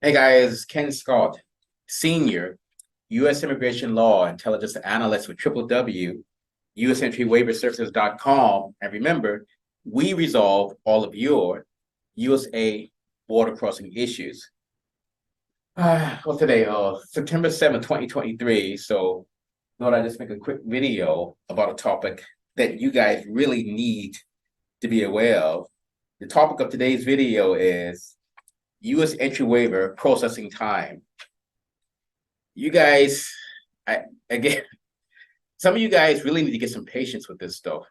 Hey guys, Ken Scott, Senior, U.S. Immigration Law Intelligence Analyst with www.usentryWaiverServices.com. And remember, we resolve all of your USA border crossing issues. Well, today, September 7th, 2023. So, thought I'd just make a quick video about a topic that you guys really need to be aware of. The topic of today's video is U.S. entry waiver processing time. You guys, again, some of you guys really need to get some patience with this stuff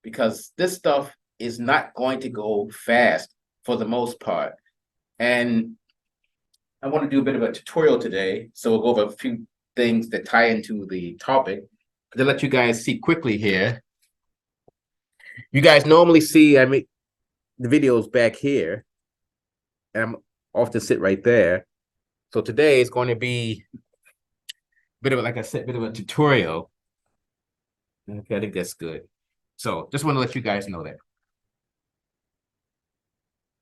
because this stuff is not going to go fast for the most part. And I want to do a bit of a tutorial today. So we'll go over a few things that tie into the topic to let you guys see quickly here. You guys normally see, the videos back here, and I'm often sit right there. So today is going to be a bit of, like I said, a bit of a tutorial. Okay, I think that's good. So just want to let you guys know that.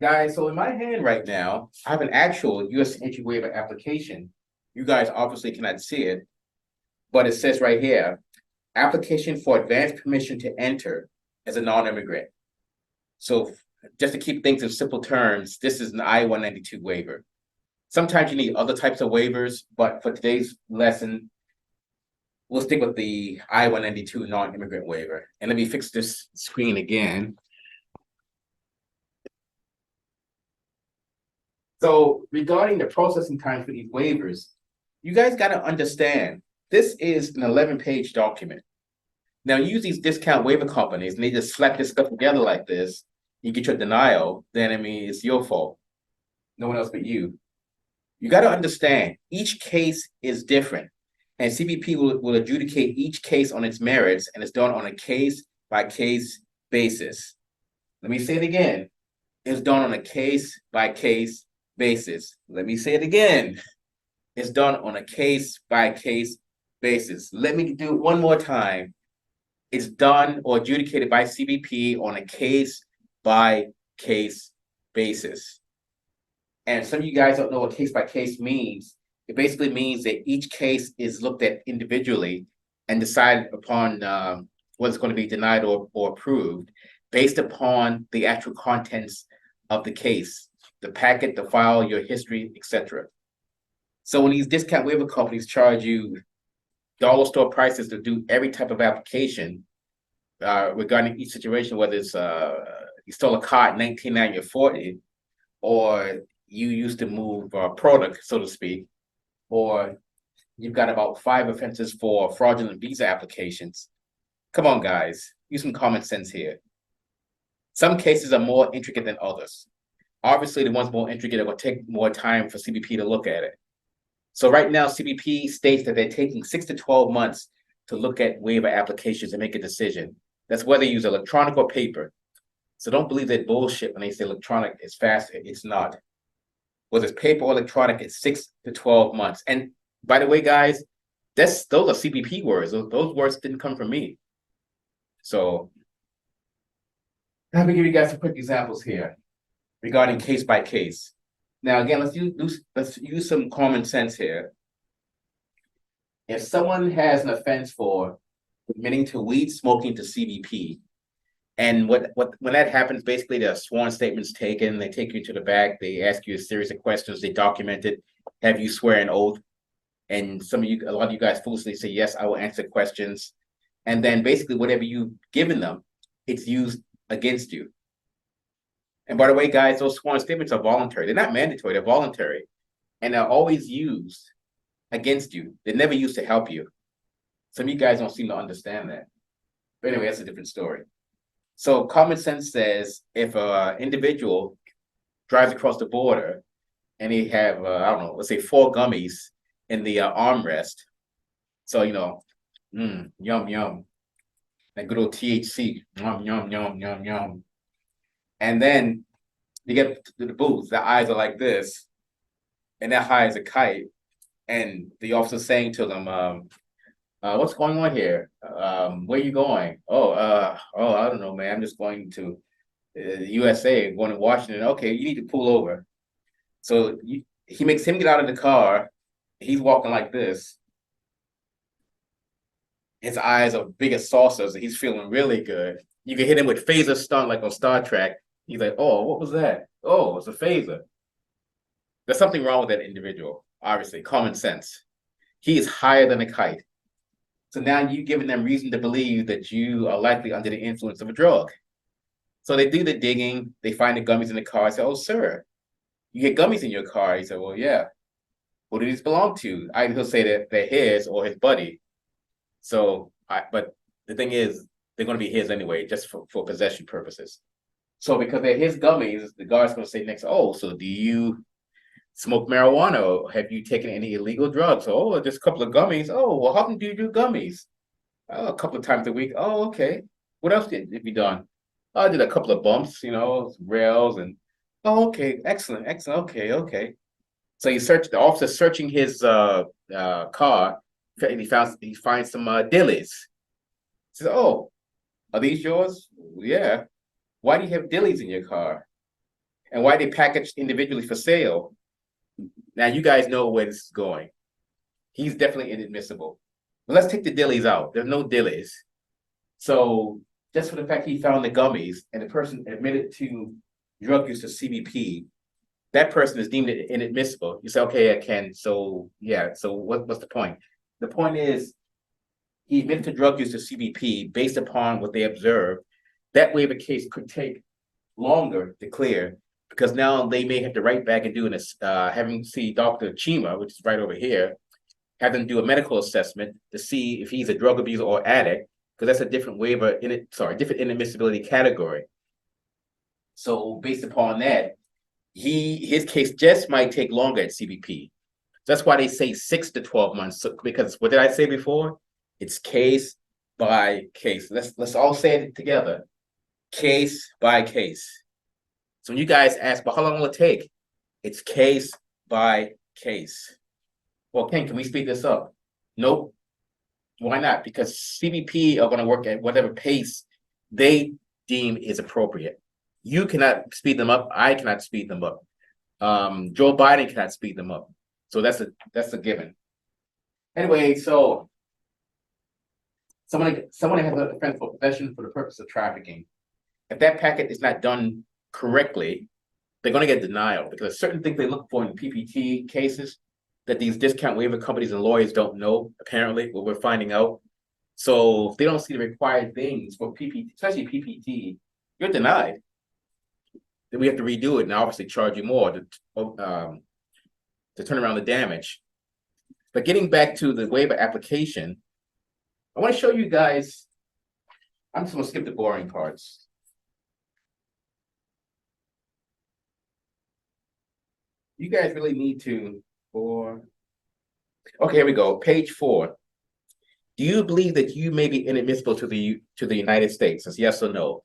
Guys, so in my hand right now, I have an actual U.S. entry waiver application. You guys obviously cannot see it, but it says right here, application for advance permission to enter as a non-immigrant. So just to keep things in simple terms, this is an I-192 waiver. Sometimes you need other types of waivers, but for today's lesson, we'll stick with the I-192 non-immigrant waiver. And let me fix this screen again. So regarding the processing time for these waivers, you guys got to understand, this is an 11-page document. Now, use these discount waiver companies, and they just slap this stuff together like this, you get your denial, then, it's your fault. No one else but you. You got to understand, each case is different, and CBP will adjudicate each case on its merits, and it's done on a case-by-case basis. Let me say it again. It's done on a case-by-case basis. Let me say it again. It's done on a case-by-case basis. Let me do it one more time. It's done or adjudicated by CBP on a case-by-case basis. And some of you guys don't know what case-by-case means. It basically means that each case is looked at individually and decided upon what's going to be denied or approved based upon the actual contents of the case, the packet, the file, your history, etc. So when these discount waiver companies charge you dollar store prices to do every type of application regarding each situation, whether it's you stole a car at 1990 or 40, or you used to move product, so to speak, or you've got about 5 offenses for fraudulent visa applications. Come on, guys, use some common sense here. Some cases are more intricate than others. Obviously, the ones more intricate are going to take more time for CBP to look at it. So right now, CBP states that they're taking 6 to 12 months to look at waiver applications and make a decision. That's whether you use electronic or paper. So don't believe that bullshit when they say electronic is faster. It's not. Whether it's paper or electronic, it's 6 to 12 months. And by the way, guys, those are CBP words. Those words didn't come from me. So let me give you guys some quick examples here regarding case by case. Now, again, let's use some common sense here. If someone has an offense for admitting to weed smoking to CBP, and when that happens, basically there are sworn statements taken, they take you to the back, they ask you a series of questions, they document it, have you swear an oath, and a lot of you guys foolishly say, yes, I will answer questions. And then basically whatever you've given them, it's used against you. And by the way, guys, those sworn statements are voluntary. They're not mandatory, they're voluntary. And they're always used against you. They're never used to help you. Some of you guys don't seem to understand that. But anyway, that's a different story. So common sense says if an individual drives across the border and he have, I don't know, let's say 4 gummies in the armrest. So, yum, yum. That good old THC, yum, yum, yum, yum, yum. And then you get to the booth, the eyes are like this, and they're high as a kite. And the officer's saying to them, what's going on here? Where are you going? I don't know, man. I'm just going to USA, going to Washington. Okay, you need to pull over. So He makes him get out of the car. He's walking like this. His eyes are big as saucers, and he's feeling really good. You can hit him with phaser stun like on Star Trek. He's like, "Oh, what was that? Oh, it's a phaser." There's something wrong with that individual. Obviously, common sense. He is higher than a kite. So now you've given them reason to believe that you are likely under the influence of a drug. So they do the digging. They find the gummies in the car. I say, "Oh, sir, you get gummies in your car." He said, "Well, yeah. Who do these belong to?" Either he'll say that they're his or his buddy. But the thing is, they're going to be his anyway, just for possession purposes. So because they're his gummies, the guard's going to say next, "Oh, so do you smoke marijuana? Or have you taken any illegal drugs?" "Oh, just a couple of gummies." "Oh, well, how often do you do gummies?" "Oh, a couple of times a week." "Oh, okay. What else have you done?" "I did a couple of bumps, rails and." "Oh, okay, excellent, excellent. Okay, okay." So the officer searching his car, and he finds some dillies. He says, "Oh, are these yours?" "Yeah." "Why do you have dillies in your car? And why are they packaged individually for sale?" Now you guys know where this is going. He's definitely inadmissible. But let's take the dillies out. There's no dillies. So just for the fact he found the gummies and the person admitted to drug use of CBP, that person is deemed inadmissible. You say, "Okay, I can." So yeah. So what's the point? The point is he admitted to drug use of CBP based upon what they observed. That waiver case could take longer to clear because now they may have to write back and do having see Dr. Chima, which is right over here, have them do a medical assessment to see if he's a drug abuser or addict, because that's a different different inadmissibility category. So based upon that, his case just might take longer at CBP. That's why they say 6 to 12 months. Because what did I say before? It's case by case. Let's all say it together. Case by case. So when you guys ask, "But how long will it take?" It's case by case. "Well, Ken, can we speed this up?" Nope. Why not? Because CBP are going to work at whatever pace they deem is appropriate. You cannot speed them up. I cannot speed them up. Joe Biden cannot speed them up. So that's a given. Anyway, so someone has a offense for possession for the purpose of trafficking. If that packet is not done correctly, they're going to get denial because certain things they look for in PPT cases that these discount waiver companies and lawyers don't know, apparently, what we're finding out. So if they don't see the required things for PPT, especially PPT, you're denied. Then we have to redo it and obviously charge you more to turn around the damage. But getting back to the waiver application, I want to show you guys, I'm just going to skip the boring parts. You guys really need to, okay, here we go, page 4. Do you believe that you may be inadmissible to the United States? It's yes or no.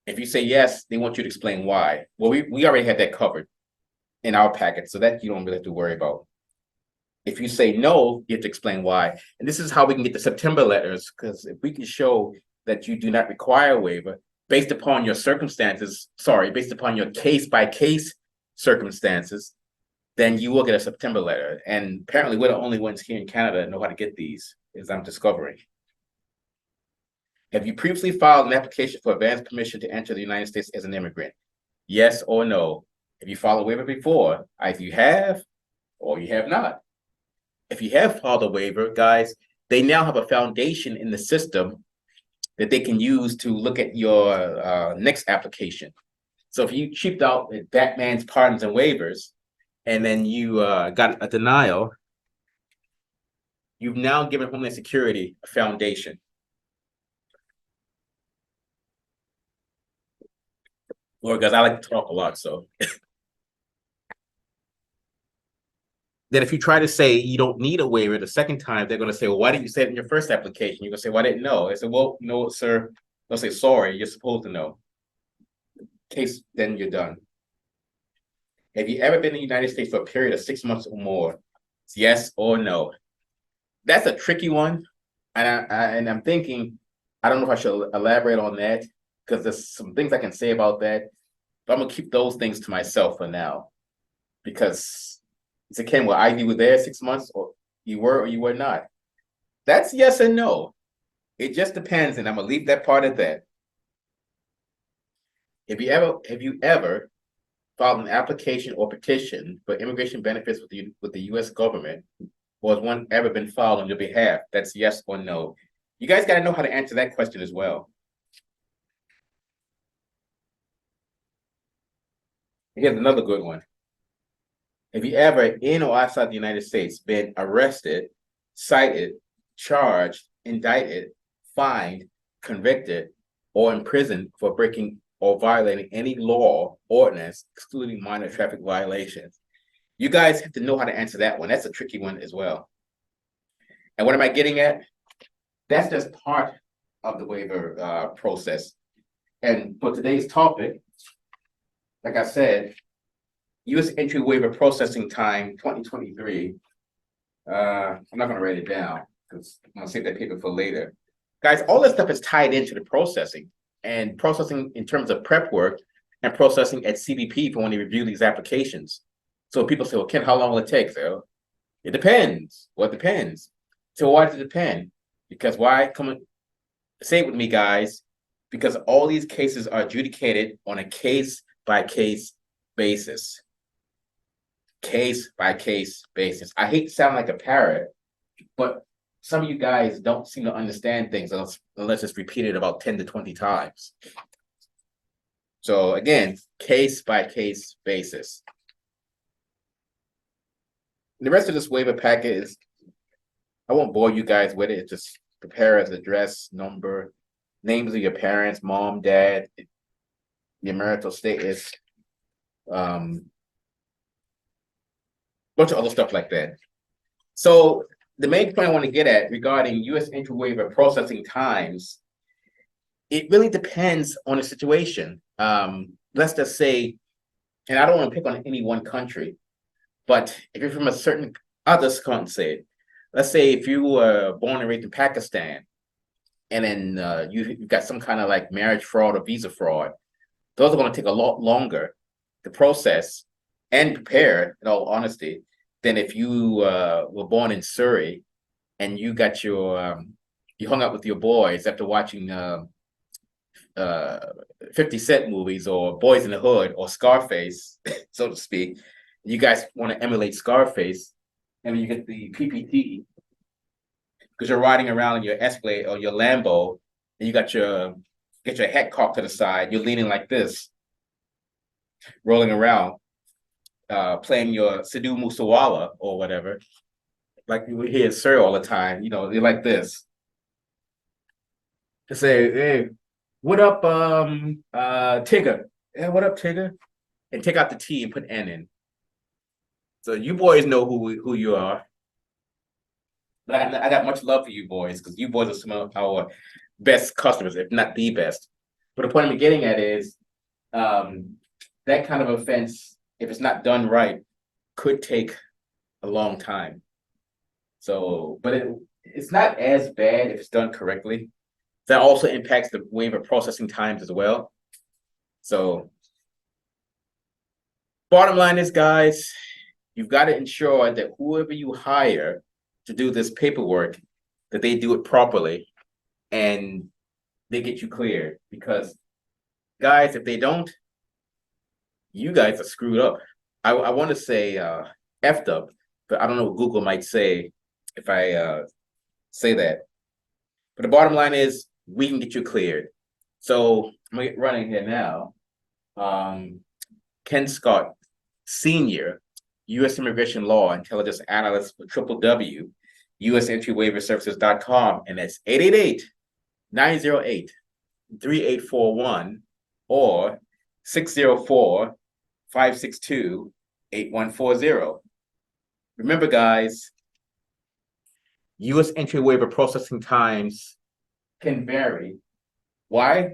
If you say yes, they want you to explain why. Well, we already had that covered in our packet, so that you don't really have to worry about. If you say no, you have to explain why. And this is how we can get the September letters, because if we can show that you do not require a waiver based upon your circumstances, based upon your case-by-case circumstances, then you will get a September letter. And apparently we're the only ones here in Canada that know how to get these, as I'm discovering. Have you previously filed an application for advance permission to enter the United States as an immigrant? Yes or no? Have you filed a waiver before? Either you have or you have not. If you have filed a waiver, guys, they now have a foundation in the system that they can use to look at your next application. So if you cheaped out at Batman's pardons and waivers, and then you got a denial, you've now given Homeland Security a foundation. Lord, guys, I like to talk a lot, so. Then if you try to say you don't need a waiver the second time, they're going to say, "Well, why didn't you say it in your first application?" You're going to say, "Well, I didn't know." I said, "Well, no, sir." They'll say, "Sorry, you're supposed to know." Case, then you're done. Have you ever been in the United States for a period of 6 months or more? It's yes or no. That's a tricky one. And I'm thinking, I don't know if I should elaborate on that because there's some things I can say about that. But I'm going to keep those things to myself for now because He said, Ken, well, either you were there 6 months or you were not. That's yes and no. It just depends, and I'm gonna leave that part at that. Have you ever filed an application or petition for immigration benefits with the U.S. government, or has one ever been filed on your behalf? That's yes or no. You guys got to know how to answer that question as well. Here's another good one. Have you ever, in or outside the United States, been arrested, cited, charged, indicted, fined, convicted, or imprisoned for breaking or violating any law, ordinance, excluding minor traffic violations? You guys have to know how to answer that one. That's a tricky one as well. And what am I getting at? That's just part of the waiver process. And for today's topic, like I said, U.S. entry waiver processing time 2023. I'm not going to write it down because I'm going to save that paper for later. Guys, all this stuff is tied into the processing, and processing in terms of prep work and processing at CBP for when they review these applications. So people say, well, Ken, how long will it take? So it depends. Well, it depends. So why does it depend? Because why? Come on, say it with me, guys. Because all these cases are adjudicated on a case-by-case basis. Case-by-case basis. I hate to sound like a parrot, but some of you guys don't seem to understand things unless it's repeated about 10 to 20 times. So again, case-by-case basis. The rest of this waiver packet is, I won't bore you guys with it. It's just preparer's address, number, names of your parents, mom, dad, your marital status, bunch of other stuff like that. So the main point I want to get at regarding U.S. entry waiver processing times, it really depends on the situation. Let's just say, and I don't want to pick on any one country, but if you're from a certain other country, let's say if you were born and raised in Pakistan, and then you've got some kind of like marriage fraud or visa fraud, those are going to take a lot longer to process and prepare, in all honesty, than if you were born in Surrey and you got your you hung out with your boys after watching 50 Cent movies or Boys in the Hood or Scarface, so to speak. You guys want to emulate Scarface, and you get the PPT because you're riding around in your Escalade or your Lambo, and you got your head cocked to the side. You're leaning like this, rolling around, playing your Sidhu Musawala or whatever, like you would hear Sir all the time. You know, you're like this. To say, hey, what up, Tigger? Yeah, what up, Tigger? And take out the T and put N in. So you boys know who you are. But I got much love for you boys because you boys are some of our best customers, if not the best. But the point I'm getting at is that kind of offense, if it's not done right, could take a long time. So, but it's not as bad if it's done correctly. That also impacts the waiver processing times as well. So, bottom line is, guys, you've got to ensure that whoever you hire to do this paperwork, that they do it properly and they get you cleared. Because, guys, if they don't, you guys are screwed up. I want to say effed up, but I don't know what Google might say if I say that. But the bottom line is, we can get you cleared. So I'm gonna get running here now. Ken Scott, Senior, U.S. Immigration Law Intelligence Analyst for www.usentry-waiver-services.com, and that's 888-908-3841 or 604-562-8140. Remember, guys, U.S. entry waiver processing times can vary. Why?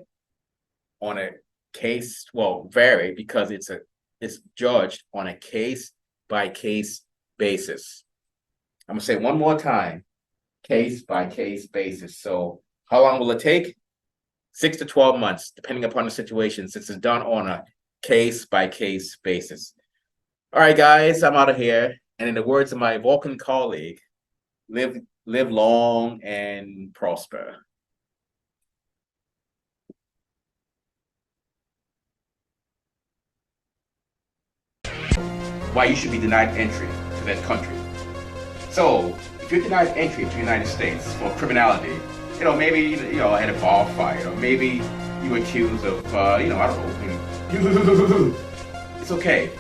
On a case, well, vary because it's judged on a case-by-case basis. I'm gonna say one more time, case-by-case basis. So how long will it take? 6 to 12 months, depending upon the situation, since it's done on a case-by-case basis. All right, guys, I'm out of here. And in the words of my Vulcan colleague, live long and prosper. Why you should be denied entry to that country. So if you're denied entry to the United States for criminality, maybe at a bar fight, or maybe you were accused of I don't know. It's okay.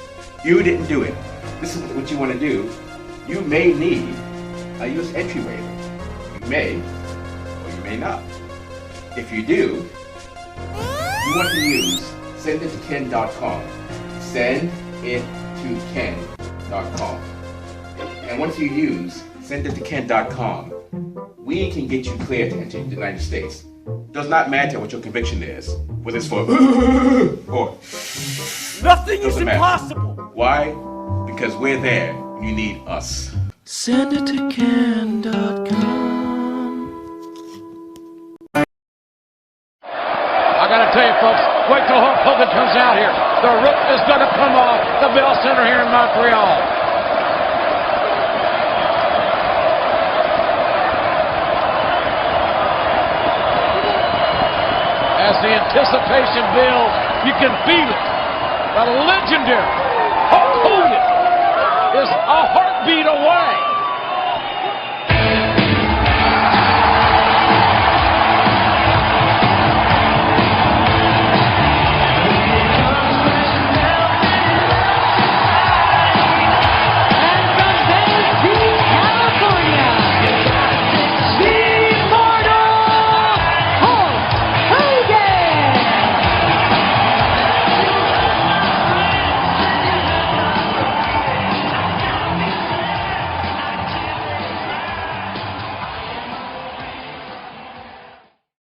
You didn't do it. This is what you want to do. You may need a U.S. entry waiver. You may, or you may not. If you do, you want to use sendittoken.com. Send it to ken.com. And once you use sendittoken.com, we can get you cleared to enter the United States. Does not matter what your conviction is, whether it's for or nothing is impossible. Why? Because we're there when you need us. Sendittoken.com. I gotta tell you, folks, wait till Hulk Hogan comes out here. The roof is gonna come off the Bell Center here in Montreal. As the anticipation builds, you can feel it. The legendary Hulk Hogan is a heartbeat away